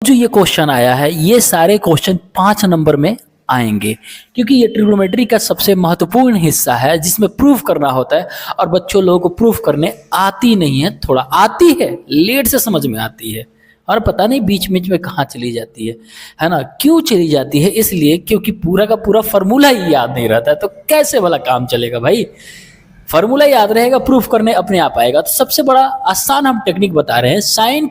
जो ये क्वेश्चन आया है, ये सारे क्वेश्चन 5 नंबर में आएंगे, क्योंकि ये ट्रिग्नोमेट्री का सबसे महत्वपूर्ण हिस्सा है जिसमें प्रूफ करना होता है। और बच्चों लोगों को प्रूफ करने आती नहीं है, थोड़ा आती है, लेट से समझ में आती है और पता नहीं बीच बीच में कहाँ चली जाती है ना। क्यों चली जाती है? इसलिए क्योंकि पूरा का पूरा फार्मूला ही याद नहीं रहता है। तो कैसे वाला काम चलेगा भाई? फार्मूला याद रहेगा, प्रूफ करने अपने आप आएगा। तो सबसे बड़ा आसान हम टेक्निक बता रहे हैं, साइन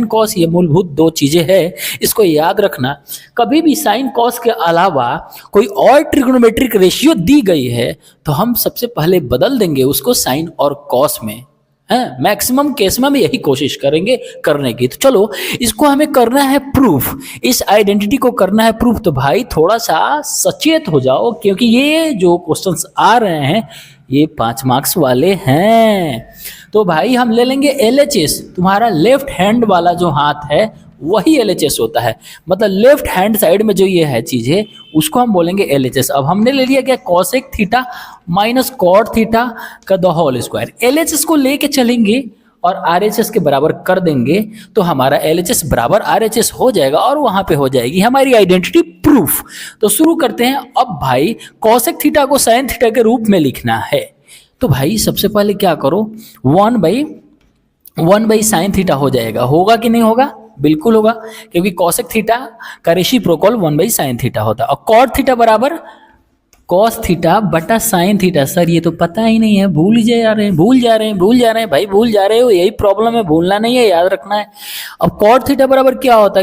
कॉस ये मूलभूत 2 चीजें हैं, इसको याद रखना। कभी भी साइन कॉस के अलावा कोई और ट्रिग्नोमेट्रिक रेशियो दी गई है तो हम सबसे पहले बदल देंगे उसको साइन और कॉस में, है। मैक्सिमम केस में हम यही कोशिश करेंगे करने की। तो चलो इसको हमें करना है प्रूफ, इस आइडेंटिटी को करना है प्रूफ। तो भाई थोड़ा सा सचेत हो जाओ, क्योंकि ये जो क्वेश्चंस आ रहे हैं ये 5 मार्क्स वाले हैं। तो भाई हम ले लेंगे LHS। तुम्हारा लेफ्ट हैंड वाला जो हाथ है वही LHS होता है, मतलब लेफ्ट हैंड साइड में जो ये है चीज है उसको हम बोलेंगे LHS। अब हमने ले लिया क्या, cosec theta minus cot theta का द होल स्क्वायर। LHS को लेके चलेंगे और RHS के बराबर कर देंगे तो हमारा LHS बराबर RHS हो जाएगा और वहां पे हो जाएगी हमारी आइडेंटिटी प्रूफ। तो शुरू करते हैं। अब भाई कॉसेक थीटा को साइन थीटा के रूप में लिखना है। तो भाई सबसे पहले क्या करो, 1 बाई साइन थीटा हो जाएगा। होगा कि नहीं होगा? बिल्कुल होगा, क्योंकि कॉसेक थीटा का रेसिप्रोकल 1 बाई साइन थीटा होता है। और कॉट थीटा बराबर कॉस थीटा बटा साइन थीटा। सर ये तो पता ही नहीं है, भूल जा रहे हैं भाई, भूल जा रहे हो। यही प्रॉब्लम है, भूलना नहीं है, याद रखना है। अब कॉट थीटा बराबर क्या होता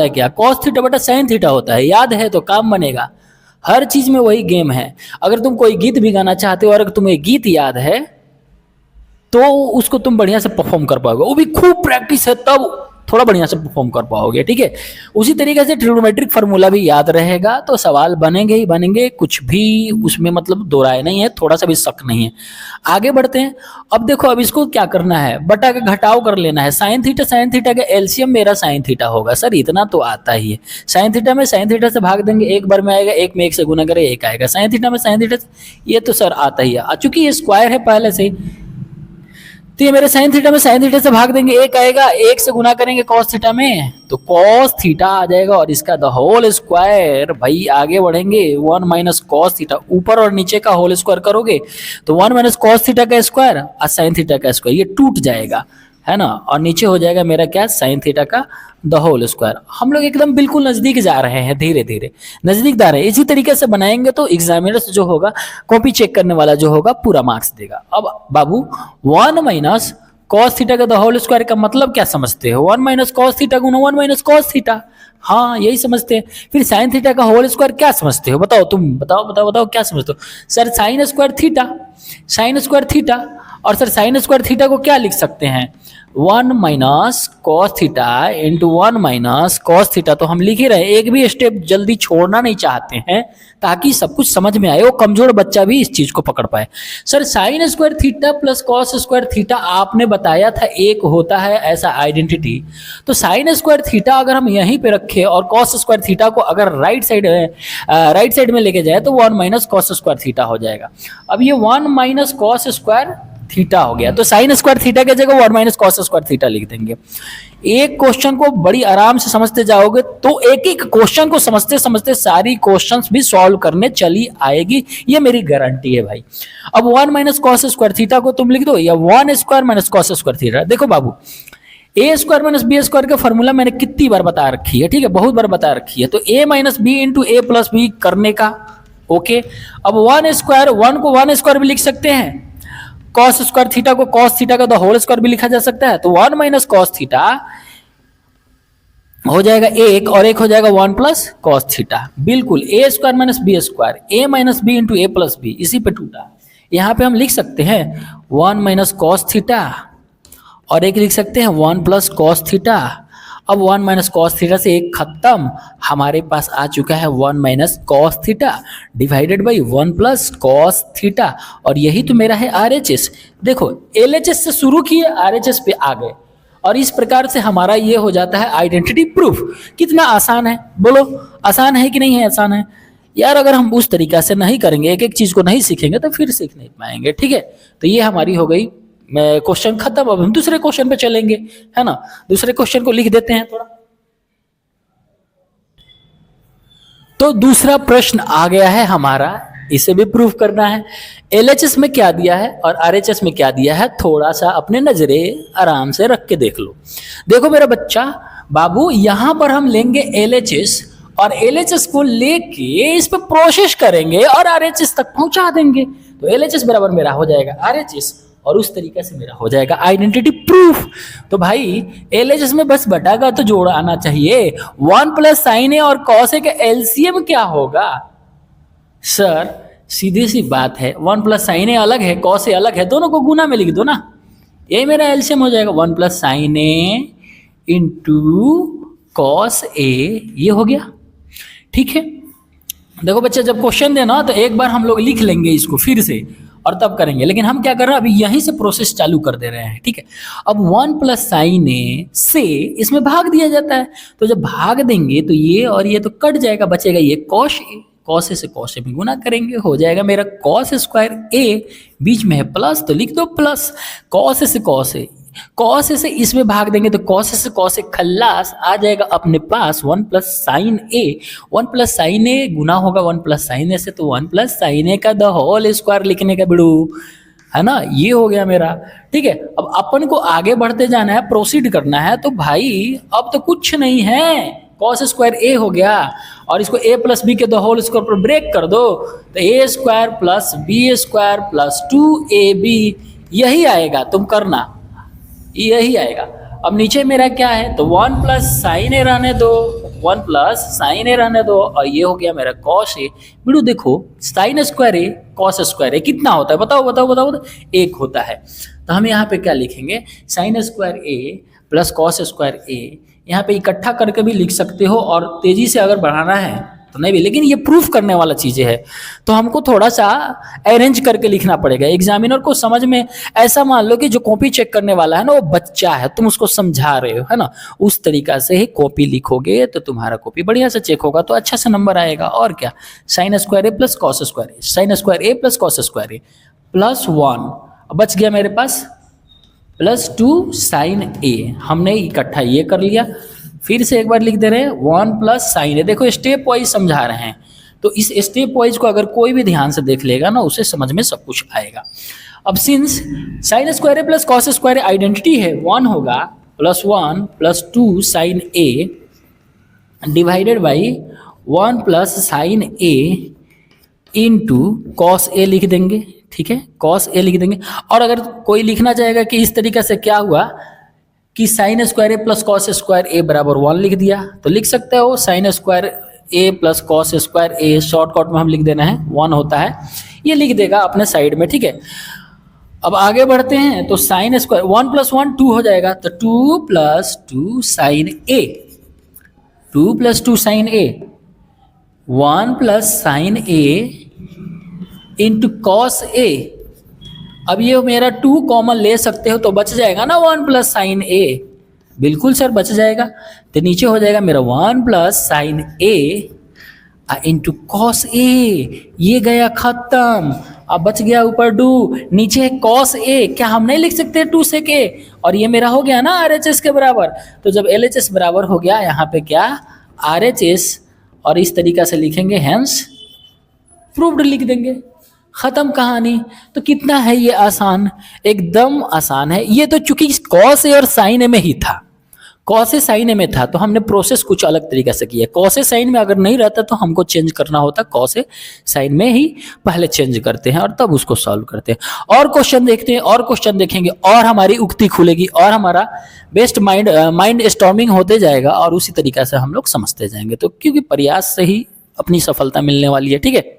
है क्या कॉस थीटा बटा साइन थीटा होता है। याद है तो काम बनेगा। हर चीज में वही गेम है। अगर तुम कोई गीत भी गाना चाहते हो और अगर तुम्हें गीत याद है तो उसको तुम बढ़िया से परफॉर्म कर पाओगे, वो भी खूब प्रैक्टिस है तब थोड़ा बढ़िया से परफॉर्म कर पाओगे, ठीक है। उसी तरीके से ट्रिग्नोमेट्रिक फार्मूला भी याद रहेगा तो सवाल बनेंगे ही बनेंगे, कुछ भी उसमें मतलब दो राय नहीं है, थोड़ा सा भी शक नहीं है। आगे बढ़ते हैं। अब देखो, अब इसको क्या करना है, बटा का घटाव कर लेना है। साइन थीटा का एलसीएम मेरा साइन थीटा होगा। सर इतना तो आता ही है। साइन थीटा से भाग देंगे, एक बार में आएगा, एक में एक से गुना करे एक आएगा। साइन थीटा से ये तो सर आता ही है, चूंकि ये स्क्वायर है पहले से, तो ये मेरे साइन थीटा से भाग देंगे, एक आएगा, एक से गुना करेंगे कॉस थीटा में तो कॉस थीटा आ जाएगा और इसका द होल स्क्वायर। भाई आगे बढ़ेंगे, 1 माइनस कॉस थीटा, ऊपर और नीचे का होल स्क्वायर करोगे तो 1 माइनस कॉस थीटा का स्क्वायर और साइन थीटा का स्क्वायर, ये टूट जाएगा, है ना। और नीचे हो जाएगा मेरा क्या, साइन थीटा का द होल स्क्वायर। हम लोग एकदम बिल्कुल नजदीक जा रहे हैं, धीरे धीरे नजदीक जा रहे हैं। इसी तरीके से बनाएंगे तो एग्जामिनर्स जो होगा, कॉपी चेक करने वाला जो होगा, पूरा मार्क्स देगा। अब बाबू 1 माइनस कॉस थीटा का द होल स्क्वायर का मतलब क्या समझते हो? 1 माइनस कॉस थीटा गुना 1 माइनस कॉस थीटा, हाँ यही समझते हैं। फिर साइन थीटा का होल स्क्वायर क्या समझते हो? बताओ तुम, बताओ क्या समझते हो? Sir sine square theta. और सर साइन स्क्वायर थीटा को क्या लिख सकते हैं? 1 minus cos theta into 1 minus cos theta. तो हम लिख ही रहे, एक भी स्टेप जल्दी छोड़ना नहीं चाहते हैं ताकि सब कुछ समझ में आए, वो कमजोर बच्चा भी इस चीज को पकड़ पाए। Sir sine square theta plus cos square theta आपने बताया था एक होता है ऐसा आइडेंटिटी। तो साइन स्क्वायर थीटा अगर हम यहीं पे रखे और कॉस स्क्वायर थीटा को अगर राइट साइड में लेके जाए तो 1 माइनस कॉस स्क्वायर थीटा हो जाएगा। अब ये 1 माइनस कॉस स्क्वायर थीटा हो गया, तो साइन स्क्वायर थीटा की जगह 1 माइनस कॉस स्क्वायर थीटा लिख देंगे। एक क्वेश्चन को बड़ी आराम से समझते जाओगे तो एक एक क्वेश्चन को समझते समझते सारी क्वेश्चंस भी सॉल्व करने चली आएगी, ये मेरी गारंटी है भाई। अब 1 माइनस कॉस स्क्वायर थीटा को तुम लिख दो, या 1 square minus cos square theta. देखो बाबू, ए स्क्वायर माइनस बी स्क्वायर का फॉर्मूला मैंने कितनी बार बता रखी है, ठीक है, बहुत बार बता रखी है। तो ए माइनस बी इंटू ए प्लस बी करने का, ओके। अब 1 स्क्वायर, 1 को 1 स्क्वायर भी लिख सकते हैं, कॉस स्क्वायर थीटा को कॉस थीटा का द होल स्क्वायर भी लिखा जा सकता है। तो 1 माइनस कॉस थीटा हो जाएगा एक, और एक हो जाएगा 1 प्लस कॉस थीटा। बिल्कुल, ए स्क्वायर माइनस बी स्क्वायर, ए माइनस बी इंटू ए प्लस बी, इसी पे टूटा। यहां पे हम लिख सकते हैं 1 माइनस कॉस थीटा और एक लिख सकते हैं 1 प्लस कॉस थीटा। अब 1 माइनस कॉस थीटा से एक खत्म, हमारे पास आ चुका है 1 minus cos theta divided by 1 plus cos theta, और यही तो मेरा है RHS। देखो LHS से शुरू किए, RHS पे आ गए, और इस प्रकार से हमारा ये हो जाता है आइडेंटिटी प्रूफ। कितना आसान है, बोलो आसान है कि नहीं है? आसान है यार। अगर हम उस तरीका से नहीं करेंगे, एक एक चीज को नहीं सीखेंगे तो फिर सीख नहीं पाएंगे, ठीक है। तो ये हमारी हो गई क्वेश्चन खत्म। अब हम दूसरे क्वेश्चन पे चलेंगे, है ना। दूसरे क्वेश्चन को लिख देते हैं थोड़ा। तो दूसरा प्रश्न आ गया है हमारा, इसे भी प्रूफ करना है। एलएचएस में क्या दिया है और आरएचएस में क्या दिया है, थोड़ा सा अपने नजरे आराम से रख के देख लो। देखो मेरा बच्चा बाबू, यहां पर हम लेंगे एलएचएस और एलएचएस को लेके इस पे प्रोसेस करेंगे और आरएचएस तक पहुंचा देंगे। तो एलएचएस बराबर मेरा हो जाएगा आरएचएस और उस तरीके से मेरा हो जाएगा आइडेंटिटी प्रूफ। तो भाई एलएचएस में बस बटा का तो जोड़ आना चाहिए। 1 प्लस साइन ए और कॉस ए का एलसीएम क्या होगा? सर सीधी सी बात है, 1 प्लस साइन ए अलग है, कॉस ए अलग है, दोनों को गुना में लिख दो ना, ये मेरा एलसीएम हो जाएगा 1 plus sine A into cos ए, ये हो गया। ठीक है, देखो बच्चे जब क्वेश्चन देना तो एक बार हम लोग लिख लेंगे इसको फिर से और तब करेंगे, लेकिन हम क्या कर रहे हैं अभी यहीं से प्रोसेस चालू कर दे रहे हैं। ठीक है, अब 1 प्लस साइन ए से इसमें भाग दिया जाता है, तो जब भाग देंगे तो ये और ये तो कट जाएगा, बचेगा ये कॉस ए, कॉस ए से कॉस ए में गुना करेंगे, हो जाएगा मेरा कॉस स्क्वायर ए, बीच में है प्लस तो लिख दो प्लस, कॉस ए से कॉस ए, कॉस ए से इसमें भाग देंगे तो कॉस ए से कॉस ए खल्लास, आ जाएगा अपने पास 1 प्लस साइन ए। 1 प्लस साइन ए गुना होगा 1 प्लस साइन ए से, तो 1 प्लस साइन ए का द होल स्क्वायर लिखने का बिड़ू है ना, ये हो गया मेरा। ठीक है, अब अपन को आगे बढ़ते जाना है, प्रोसीड करना है। तो भाई अब तो कुछ नहीं है, कॉस स्क्वायर ए हो गया और इसको ए प्लस बी के द होल स्क्वायर पर ब्रेक कर दो, तो A square plus B square plus 2ab, यही आएगा, तुम करना, यही आएगा। अब नीचे मेरा क्या है, तो 1 प्लस साइन ए रहने दो, 1 प्लस साइन ए रहने दो और ये हो गया मेरा कॉस ए। बिड़ू देखो साइन स्क्वायर ए कॉस स्क्वायर ए कितना होता है, बताओ बताओ बताओ, 1 होता है। तो हम यहाँ पे क्या लिखेंगे, sign square A plus cos square ए, यहाँ पे इकट्ठा करके भी लिख सकते हो और तेजी से अगर बढ़ाना है तो नहीं भी, लेकिन ये प्रूफ करने वाला चीजें है तो हमको थोड़ा सा अरेंज करके लिखना पड़ेगा। एग्जामिनर को समझ में, ऐसा मान लो कि जो कॉपी चेक करने वाला है ना वो बच्चा है, तुम उसको समझा रहे हो है ना, उस तरीका से ही कॉपी लिखोगे तो तुम्हारा कॉपी बढ़िया से चेक होगा, तो अच्छा से नंबर आएगा। और क्या, sign square A plus cos square A, sign square A plus cos square A plus 1 बच गया मेरे पास, प्लस 2 साइन ए, हमने इकट्ठा ये कर लिया। फिर से एक बार लिख दे रहे हैं 1 प्लस साइन ए, देखो स्टेप वाइज समझा रहे हैं, तो इस स्टेप वाइज को अगर कोई भी ध्यान से देख लेगा ना उसे समझ में सब कुछ आएगा। अब since sine square A plus cos square A identity है, 1 होगा plus 1 plus 2 sine A divided by 1 plus sine A into cos A लिख देंगे। ठीक है, कॉस ए लिख देंगे। और अगर कोई लिखना चाहेगा कि इस तरीके से क्या हुआ कि sign square A plus cos square ए बराबर 1 लिख दिया, तो लिख सकते हो sign square A plus cos square A, shortcut में हम लिख देना है 1 होता है, ये लिख देगा अपने साइड में। ठीक है, अब आगे बढ़ते हैं, तो साइन स्क्वायर 1 प्लस 1 2 हो जाएगा, तो 2 plus 2 sine A, 2 plus 2 sine A, 1 plus sine A into cos ए। अब ये मेरा 2 कॉमन ले सकते हो तो बच जाएगा ना 1 प्लस साइन ए, बिल्कुल सर बच जाएगा, तो नीचे हो जाएगा मेरा 1 plus sine A into cos ए, ये गया खत्म। अब बच गया ऊपर 2, नीचे कॉस ए, क्या हम नहीं लिख सकते 2 से के, और ये मेरा हो गया ना आरएचएस के बराबर। तो जब एलएचएस बराबर हो गया, यहाँ पे क्या आरएचएस, और इस तरीका से लिखेंगे, हेंस प्रूव्ड लिख देंगे, खत्म कहानी। तो कितना है ये आसान, एकदम आसान है ये। तो चूंकि कॉस ए और साइन ए में ही था, कॉस ए साइन ए में था, तो हमने प्रोसेस कुछ अलग तरीके से किया। कॉस ए साइन में अगर नहीं रहता तो हमको चेंज करना होता, कॉस ए साइन में ही पहले चेंज करते हैं और तब उसको सॉल्व करते हैं। और क्वेश्चन देखते हैं, और क्वेश्चन देखेंगे, और हमारी उक्ति खुलेगी और हमारा बेस्ट माइंड स्टॉर्मिंग होते जाएगा और उसी तरीके से हम लोग समझते जाएंगे। तो क्योंकि प्रयास से ही अपनी सफलता मिलने वाली है। ठीक है।